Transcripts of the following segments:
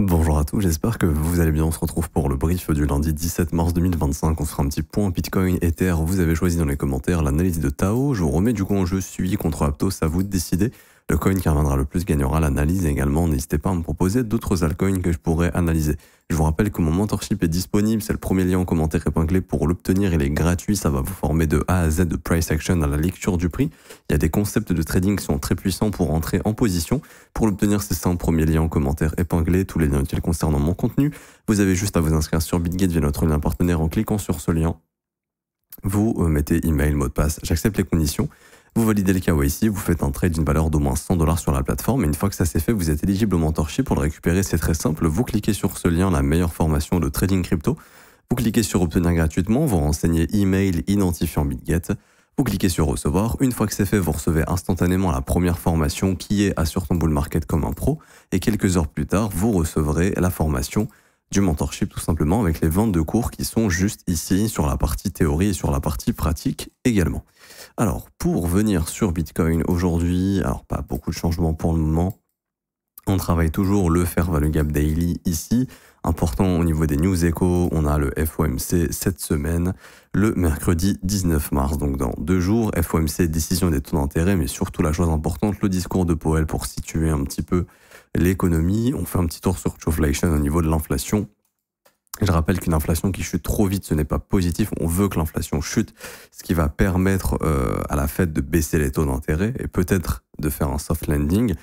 Bonjour à tous, j'espère que vous allez bien. On se retrouve pour le brief du lundi 17 mars 2025. On se fera un petit point Bitcoin, Ether. Vous avez choisi dans les commentaires l'analyse de Tao. Je vous remets du coup en jeu Suivi contre Aptos. À vous de décider. Le coin qui reviendra le plus gagnera l'analyse. Et également, n'hésitez pas à me proposer d'autres altcoins que je pourrais analyser. Je vous rappelle que mon mentorship est disponible. C'est le premier lien en commentaire épinglé pour l'obtenir. Il est gratuit. Ça va vous former de A à Z de price action à la lecture du prix. Il y a des concepts de trading qui sont très puissants pour entrer en position. Pour l'obtenir, c'est simple. Premier lien en commentaire épinglé. Tous les liens utiles concernant mon contenu. Vous avez juste à vous inscrire sur BitGate via notre lien partenaire en cliquant sur ce lien. Vous mettez email, mot de passe, j'accepte les conditions. Vous validez le KYC, vous faites un trade d'une valeur d'au moins 100 $ sur la plateforme. Et une fois que ça c'est fait, vous êtes éligible au mentorship. Pour le récupérer, c'est très simple. Vous cliquez sur ce lien, la meilleure formation de trading crypto. Vous cliquez sur obtenir gratuitement, vous renseignez email identifiant BitGate. Vous cliquez sur recevoir. Une fois que c'est fait, vous recevez instantanément la première formation qui est Assure ton bull market comme un pro. Et quelques heures plus tard, vous recevrez la formation du mentorship tout simplement avec les 22 cours qui sont juste ici sur la partie théorie et sur la partie pratique également. Alors, pour venir sur Bitcoin aujourd'hui, alors pas beaucoup de changements pour le moment. On travaille toujours le Fair Value Gap Daily ici. Important au niveau des news échos, on a le FOMC cette semaine, le mercredi 19 mars, donc dans 2 jours. FOMC, décision des taux d'intérêt, mais surtout la chose importante, le discours de Powell pour situer un petit peu l'économie. On fait un petit tour sur Choflation au niveau de l'inflation. Je rappelle qu'une inflation qui chute trop vite, ce n'est pas positif. On veut que l'inflation chute, ce qui va permettre à la Fed de baisser les taux d'intérêt et peut-être de faire un soft landing,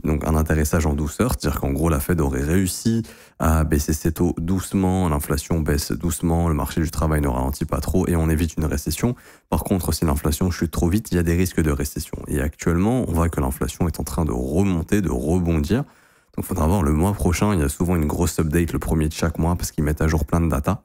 donc un atterrissage en douceur, c'est-à-dire qu'en gros la Fed aurait réussi à baisser ses taux doucement, l'inflation baisse doucement, le marché du travail ne ralentit pas trop et on évite une récession. Par contre, si l'inflation chute trop vite, il y a des risques de récession. Et actuellement, on voit que l'inflation est en train de remonter, de rebondir. Donc, il faudra voir le mois prochain. Il y a souvent une grosse update le premier de chaque mois parce qu'ils mettent à jour plein de data.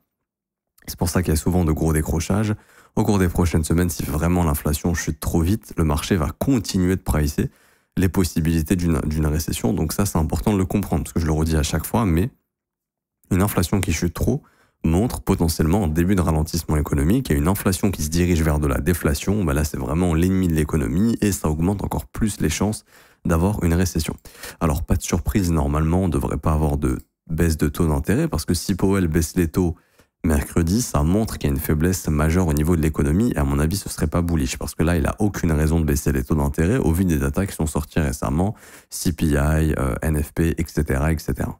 C'est pour ça qu'il y a souvent de gros décrochages. Au cours des prochaines semaines, si vraiment l'inflation chute trop vite, le marché va continuer de pricer les possibilités d'une récession. Donc ça, c'est important de le comprendre parce que je le redis à chaque fois, mais une inflation qui chute trop montre potentiellement un début de ralentissement économique et une inflation qui se dirige vers de la déflation, là c'est vraiment l'ennemi de l'économie et ça augmente encore plus les chances d'avoir une récession. Alors pas de surprise, normalement on ne devrait pas avoir de baisse de taux d'intérêt parce que si Powell baisse les taux mercredi, ça montre qu'il y a une faiblesse majeure au niveau de l'économie et à mon avis ce serait pas bullish parce que là il a aucune raison de baisser les taux d'intérêt au vu des data qui sont sorties récemment, CPI, NFP, etc. etc.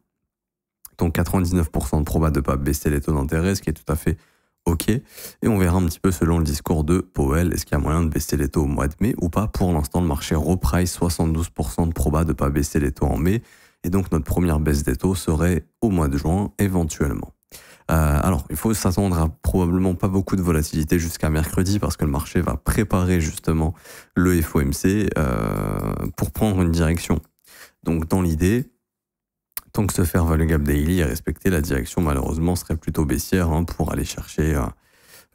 Donc 99% de proba de ne pas baisser les taux d'intérêt, ce qui est tout à fait OK. Et on verra un petit peu selon le discours de Powell, est-ce qu'il y a moyen de baisser les taux au mois de mai ou pas. Pour l'instant, le marché reprice 72% de proba de ne pas baisser les taux en mai. Et donc notre première baisse des taux serait au mois de juin éventuellement. Alors, il faut s'attendre à probablement pas beaucoup de volatilité jusqu'à mercredi parce que le marché va préparer justement le FOMC pour prendre une direction. Donc dans l'idée, tant que ce Fair Value Gap Daily est respecté, la direction malheureusement serait plutôt baissière pour aller chercher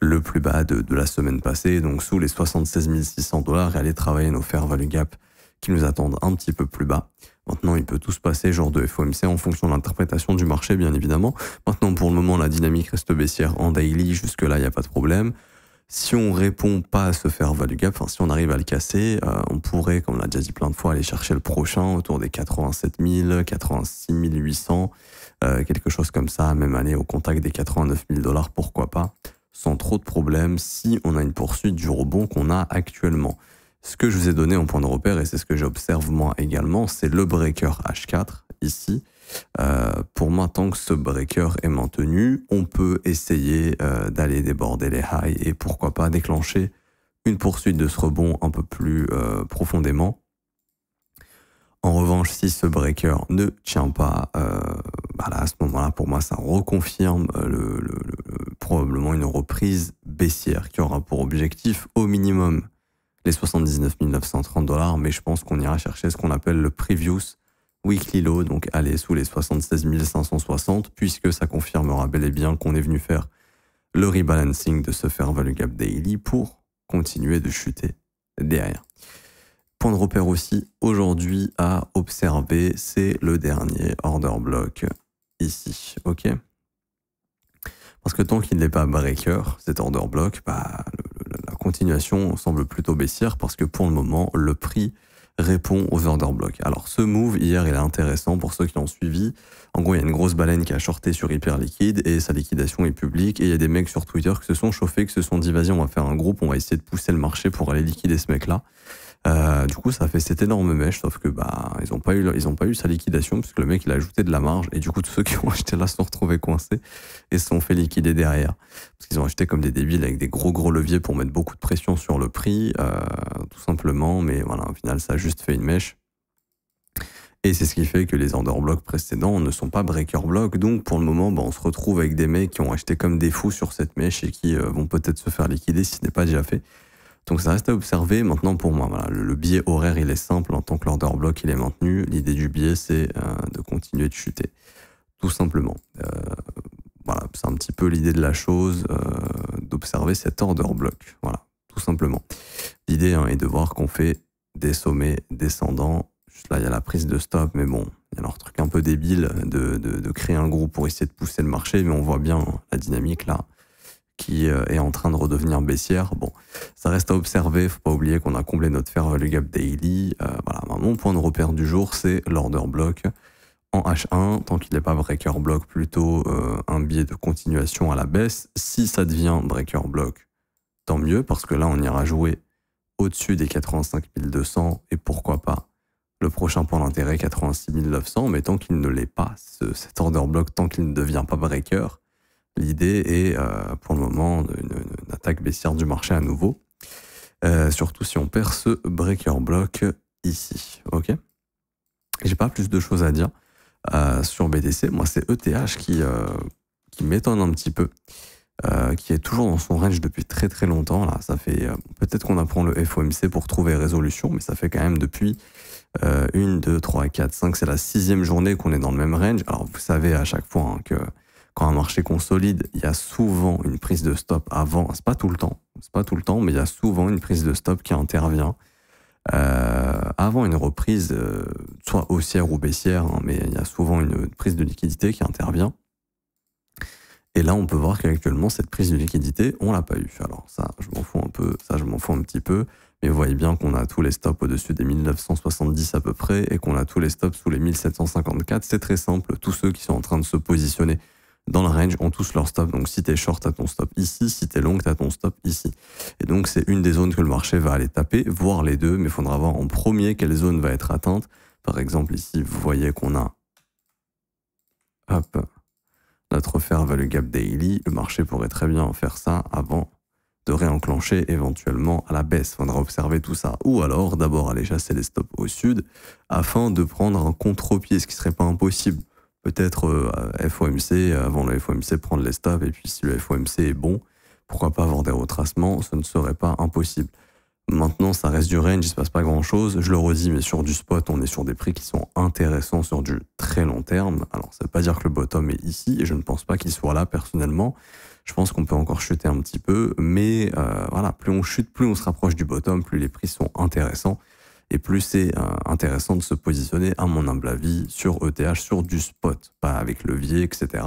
le plus bas de la semaine passée, donc sous les 76 600 $ et aller travailler nos Fair Value Gap qui nous attendent un petit peu plus bas. Maintenant, il peut tout se passer, genre de FOMC, en fonction de l'interprétation du marché, bien évidemment. Maintenant, pour le moment, la dynamique reste baissière en daily, jusque-là, il n'y a pas de problème. Si on répond pas à ce Fair Value Gap, si on arrive à le casser, on pourrait, comme on l'a déjà dit plein de fois, aller chercher le prochain autour des 87 000, 86 800, quelque chose comme ça, même aller au contact des 89 000 $, pourquoi pas, sans trop de problèmes, si on a une poursuite du rebond qu'on a actuellement. Ce que je vous ai donné en point de repère, et c'est ce que j'observe moi également, c'est le breaker H4, ici. Pour moi, tant que ce breaker est maintenu, on peut essayer d'aller déborder les highs et pourquoi pas déclencher une poursuite de ce rebond un peu plus profondément. En revanche, si ce breaker ne tient pas, là, à ce moment-là, pour moi, ça reconfirme probablement une reprise baissière qui aura pour objectif au minimum les 79 930 $, mais je pense qu'on ira chercher ce qu'on appelle le previous weekly low, donc aller sous les 76 560, puisque ça confirmera bel et bien qu'on est venu faire le rebalancing de ce Fair Value Gap Daily pour continuer de chuter derrière. Point de repère aussi aujourd'hui à observer, c'est le dernier order block ici, ok? Parce que tant qu'il n'est pas breaker, cet order block, la continuation semble plutôt baissière parce que pour le moment, le prix répond aux order blocks. Alors ce move hier il est intéressant pour ceux qui l'ont suivi. En gros il y a une grosse baleine qui a shorté sur Hyperliquid et sa liquidation est publique et il y a des mecs sur Twitter qui se sont chauffés, qui se sont dit vas-y on va faire un groupe, on va essayer de pousser le marché pour aller liquider ce mec là. Du coup ça a fait cette énorme mèche, sauf que ils ont pas eu sa liquidation parce que le mec il a ajouté de la marge et du coup tous ceux qui ont acheté là se sont retrouvés coincés et se sont fait liquider derrière parce qu'ils ont acheté comme des débiles avec des gros leviers pour mettre beaucoup de pression sur le prix, tout simplement. Mais voilà, au final ça a juste fait une mèche et c'est ce qui fait que les order blocks précédents ne sont pas breaker blocks. Donc pour le moment on se retrouve avec des mecs qui ont acheté comme des fous sur cette mèche et qui vont peut-être se faire liquider si ce n'est pas déjà fait. Donc ça reste à observer. Maintenant pour moi, voilà, le biais horaire il est simple, en tant que l'order block il est maintenu. L'idée du biais c'est de continuer de chuter, tout simplement. Voilà, c'est un petit peu l'idée de la chose, d'observer cet order block, voilà, tout simplement. L'idée est de voir qu'on fait des sommets descendants. Juste là il y a la prise de stop, mais bon, il y a leur truc un peu débile de créer un groupe pour essayer de pousser le marché, mais on voit bien la dynamique là qui est en train de redevenir baissière. Bon, ça reste à observer. Faut pas oublier qu'on a comblé notre fair value gap daily. Voilà, mon point de repère du jour, c'est l'order block en H1. Tant qu'il n'est pas breaker block, plutôt un biais de continuation à la baisse. Si ça devient breaker block, tant mieux, parce que là, on ira jouer au-dessus des 85 200 et pourquoi pas le prochain point d'intérêt 86 900. Mais tant qu'il ne l'est pas, cet order block, tant qu'il ne devient pas breaker, l'idée est, pour le moment, une attaque baissière du marché à nouveau. Surtout si on perd ce breaker block ici. Ok. J'ai pas plus de choses à dire sur BTC. Moi, c'est ETH qui m'étonne un petit peu, qui est toujours dans son range depuis très longtemps. Là, ça fait peut-être qu'on apprend le FOMC pour trouver résolution, mais ça fait quand même depuis 1, 2, 3, 4, 5. C'est la 6e journée qu'on est dans le même range. Alors, vous savez à chaque fois que quand un marché consolide, il y a souvent une prise de stop avant. C'est pas tout le temps, mais il y a souvent une prise de stop qui intervient avant une reprise, soit haussière ou baissière, hein, mais il y a souvent une prise de liquidité qui intervient. Et là, on peut voir qu'actuellement, cette prise de liquidité, on l'a pas eu. Alors ça, je m'en fous un petit peu. Mais vous voyez bien qu'on a tous les stops au-dessus des 1970 à peu près et qu'on a tous les stops sous les 1754. C'est très simple. Tous ceux qui sont en train de se positionner dans le range ont tous leur stop. Donc si t'es short, t'as ton stop ici. Si t'es long, t'as ton stop ici. Et donc c'est une des zones que le marché va aller taper, voire les deux. Mais il faudra voir en premier quelle zone va être atteinte. Par exemple ici, vous voyez qu'on a notre fair value gap daily. Le marché pourrait très bien faire ça avant de réenclencher éventuellement à la baisse. Il faudra observer tout ça. Ou alors d'abord aller chasser les stops au sud afin de prendre un contre-pied, ce qui serait pas impossible. Peut-être FOMC, avant le FOMC, prendre les stops, et puis si le FOMC est bon, pourquoi pas avoir des retracements, ce ne serait pas impossible. Maintenant, ça reste du range, il se passe pas grand-chose. Je le redis, mais sur du spot, on est sur des prix qui sont intéressants sur du très long terme. Alors, ça veut pas dire que le bottom est ici, et je ne pense pas qu'il soit là, personnellement. Je pense qu'on peut encore chuter un petit peu, mais voilà, plus on chute, plus on se rapproche du bottom, plus les prix sont intéressants. Et plus c'est intéressant de se positionner, à mon humble avis, sur ETH, sur du spot, pas avec levier, etc.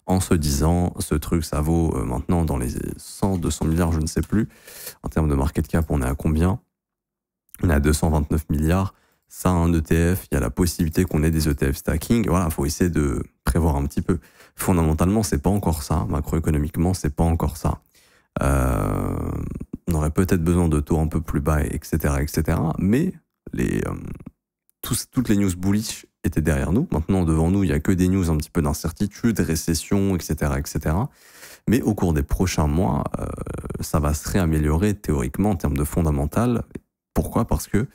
En se disant, ce truc, ça vaut maintenant dans les 100, 200 milliards, je ne sais plus. En termes de market cap, on est à combien? On est à 229 milliards. Ça, un ETF, il y a la possibilité qu'on ait des ETF stacking. Voilà, il faut essayer de prévoir un petit peu. Fondamentalement, c'est pas encore ça. Macroéconomiquement, c'est pas encore ça. On aurait peut-être besoin de taux un peu plus bas, etc. Mais toutes les news bullish étaient derrière nous. Maintenant, devant nous, il n'y a que des news un petit peu d'incertitude, récession, etc. Mais au cours des prochains mois, ça va se réaméliorer théoriquement en termes de fondamental. Pourquoi? Parce que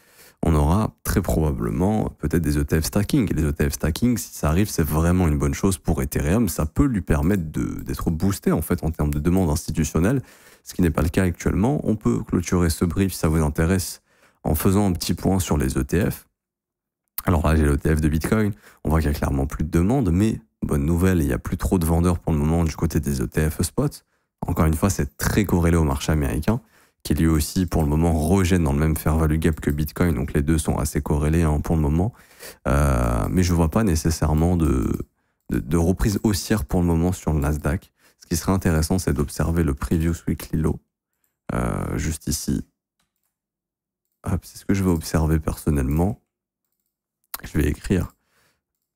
on aura très probablement peut-être des ETF stacking. Et les ETF stacking, si ça arrive, c'est vraiment une bonne chose pour Ethereum. Ça peut lui permettre d'être boosté en fait en termes de demande institutionnelle, ce qui n'est pas le cas actuellement. On peut clôturer ce brief si ça vous intéresse en faisant un petit point sur les ETF. Alors là, j'ai l'ETF de Bitcoin. On voit qu'il y a clairement plus de demande, mais bonne nouvelle, il n'y a plus trop de vendeurs pour le moment du côté des ETF spot. Encore une fois, c'est très corrélé au marché américain, qui lui aussi, pour le moment, rejette dans le même fair value gap que Bitcoin. Donc les deux sont assez corrélés pour le moment. Mais je ne vois pas nécessairement de reprise haussière pour le moment sur le Nasdaq. Ce qui serait intéressant, c'est d'observer le Previous Weekly Low, juste ici. hop, c'est ce que je vais observer personnellement. Je vais écrire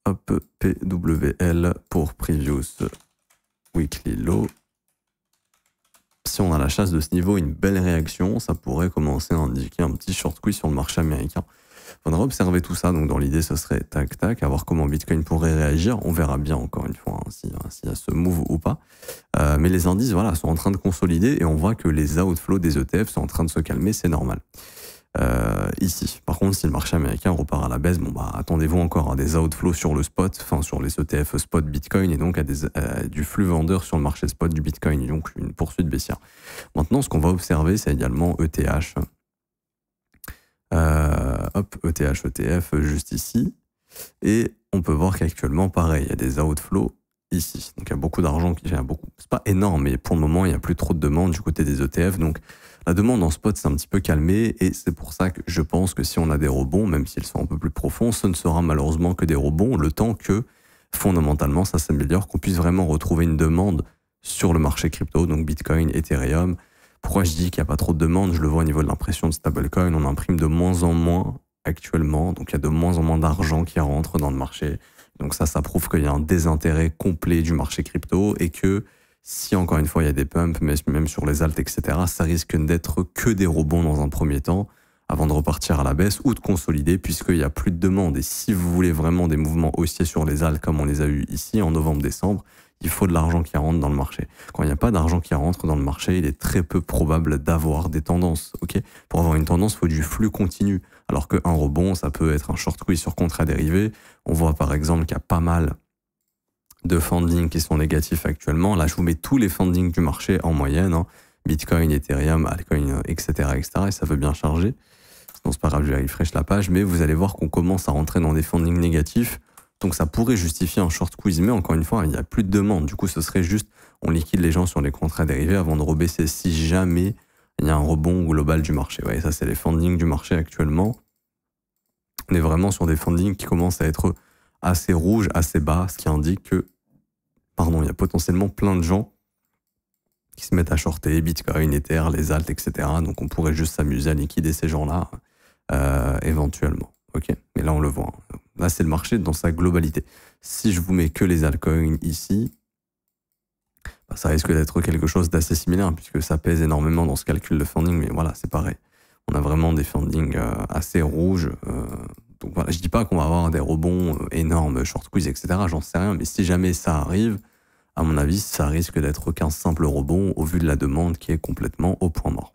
hop, PWL pour Previous Weekly Low. Si on a la chasse de ce niveau, une belle réaction, ça pourrait commencer à indiquer un petit short squeeze sur le marché américain. Il faudra observer tout ça, donc dans l'idée, ce serait tac-tac, à voir comment Bitcoin pourrait réagir. On verra bien, encore une fois, hein, s'il y a ce move ou pas. Mais les indices, voilà, sont en train de consolider et on voit que les outflows des ETF sont en train de se calmer, c'est normal. Ici, par contre, si le marché américain repart à la baisse, bon bah attendez-vous encore à des outflows sur le spot, enfin sur les ETF spot Bitcoin et donc à du flux vendeur sur le marché spot du Bitcoin, et donc une poursuite baissière. Maintenant, ce qu'on va observer, c'est également ETH. ETH, ETF, juste ici. Et on peut voir qu'actuellement, pareil, il y a des outflows ici. Donc il y a beaucoup d'argent, c'est pas énorme, mais pour le moment, il n'y a plus trop de demandes du côté des ETF. Donc la demande en spot s'est un petit peu calmée et c'est pour ça que je pense que si on a des rebonds, même s'ils sont un peu plus profonds, ce ne sera malheureusement que des rebonds, le temps que fondamentalement ça s'améliore, qu'on puisse vraiment retrouver une demande sur le marché crypto, donc Bitcoin, Ethereum. Pourquoi je dis qu'il n'y a pas trop de demande? Je le vois au niveau de l'impression de stablecoin, on imprime de moins en moins actuellement, donc il y a de moins en moins d'argent qui rentre dans le marché. Donc ça prouve qu'il y a un désintérêt complet du marché crypto et que si encore une fois il y a des pumps, même sur les alts, etc., ça risque d'être que des rebonds dans un premier temps avant de repartir à la baisse ou de consolider puisqu'il n'y a plus de demande. Et si vous voulez vraiment des mouvements haussiers sur les alts comme on les a eu ici en novembre-décembre, il faut de l'argent qui rentre dans le marché. Quand il n'y a pas d'argent qui rentre dans le marché, il est très peu probable d'avoir des tendances. Okay, pour avoir une tendance, il faut du flux continu. Alors qu'un rebond, ça peut être un short squeeze sur contrat dérivé. On voit par exemple qu'il y a pas mal de funding qui sont négatifs actuellement. Là, je vous mets tous les fundings du marché en moyenne. Hein. Bitcoin, Ethereum, altcoin, etc., etc. Et ça veut bien charger. Sinon, c'est pas grave, je vais refresh la page. Mais vous allez voir qu'on commence à rentrer dans des fundings négatifs. Donc ça pourrait justifier un short squeeze, mais encore une fois, il n'y a plus de demande. Du coup, ce serait juste, on liquide les gens sur les contrats dérivés avant de rebaisser si jamais il y a un rebond global du marché. Ouais, ça, c'est les fundings du marché actuellement. On est vraiment sur des fundings qui commencent à être assez rouges, assez bas, ce qui indique que, il y a potentiellement plein de gens qui se mettent à shorter Bitcoin, Ether, les alts, etc. Donc on pourrait juste s'amuser à liquider ces gens-là, éventuellement. Ok, mais là on le voit. Là c'est le marché dans sa globalité. Si je vous mets que les altcoins ici, ça risque d'être quelque chose d'assez similaire puisque ça pèse énormément dans ce calcul de funding. Mais voilà, c'est pareil. On a vraiment des fundings assez rouges. Donc voilà, je dis pas qu'on va avoir des rebonds énormes, short squeeze, etc. J'en sais rien. Mais si jamais ça arrive, à mon avis, ça risque d'être qu'un simple rebond au vu de la demande qui est complètement au point mort.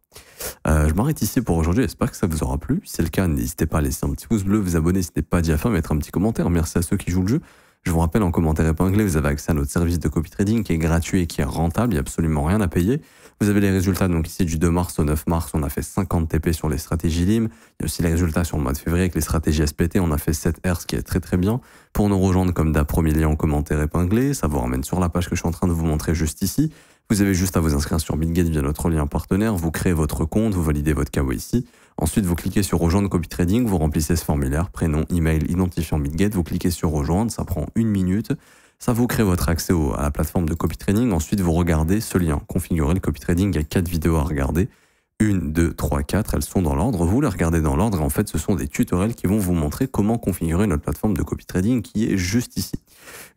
Je m'arrête ici pour aujourd'hui, j'espère que ça vous aura plu. Si c'est le cas, n'hésitez pas à laisser un petit pouce bleu, vous abonner si ce n'est pas déjà fait, mettre un petit commentaire. Merci à ceux qui jouent le jeu. Je vous rappelle, en commentaire épinglé, vous avez accès à notre service de copy trading qui est gratuit et qui est rentable, il n'y a absolument rien à payer. Vous avez les résultats, donc ici du 2 mars au 9 mars, on a fait 50 TP sur les stratégies LIM. Il y a aussi les résultats sur le mois de février avec les stratégies SPT, on a fait 7 R, ce qui est très très bien. Pour nous rejoindre comme d'hab, premier lien en commentaire épinglé, ça vous ramène sur la page que je suis en train de vous montrer juste ici. Vous avez juste à vous inscrire sur BitGet via notre lien partenaire, vous créez votre compte, vous validez votre KYC. Ensuite, vous cliquez sur rejoindre copy trading, vous remplissez ce formulaire, prénom, email, identifiant BitGet, vous cliquez sur rejoindre, ça prend 1 minute. Ça vous crée votre accès à la plateforme de copy trading. Ensuite, vous regardez ce lien, configurer le copy trading. Il y a 4 vidéos à regarder. 1, 2, 3, 4. Elles sont dans l'ordre. Vous les regardez dans l'ordre. En fait, ce sont des tutoriels qui vont vous montrer comment configurer notre plateforme de copy trading qui est juste ici.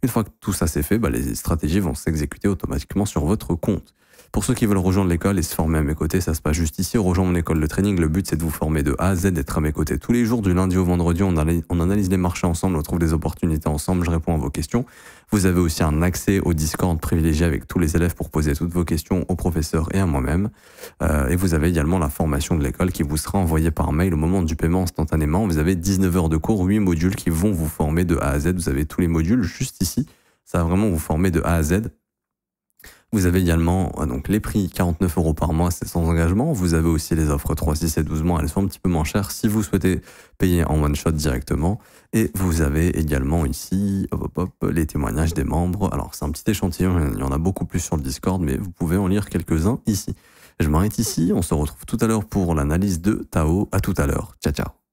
Une fois que tout ça c'est fait, les stratégies vont s'exécuter automatiquement sur votre compte. Pour ceux qui veulent rejoindre l'école et se former à mes côtés, ça se passe juste ici. Rejoindre mon école de trading, le but c'est de vous former de A à Z, d'être à mes côtés tous les jours, du lundi au vendredi. On analyse les marchés ensemble, on trouve des opportunités ensemble, je réponds à vos questions. Vous avez aussi un accès au Discord privilégié avec tous les élèves pour poser toutes vos questions aux professeurs et à moi-même. Et vous avez également la formation de l'école qui vous sera envoyée par mail au moment du paiement instantanément. Vous avez 19 heures de cours, 8 modules qui vont vous former de A à Z. Vous avez tous les modules juste ici. Ça va vraiment vous former de A à Z. Vous avez également donc les prix 49 € par mois, c'est sans engagement. Vous avez aussi les offres 3, 6 et 12 mois, elles sont un petit peu moins chères si vous souhaitez payer en one shot directement. Et vous avez également ici les témoignages des membres. Alors c'est un petit échantillon, il y en a beaucoup plus sur le Discord, mais vous pouvez en lire quelques-uns ici. Je m'arrête ici, on se retrouve tout à l'heure pour l'analyse de Tao. À tout à l'heure, ciao ciao.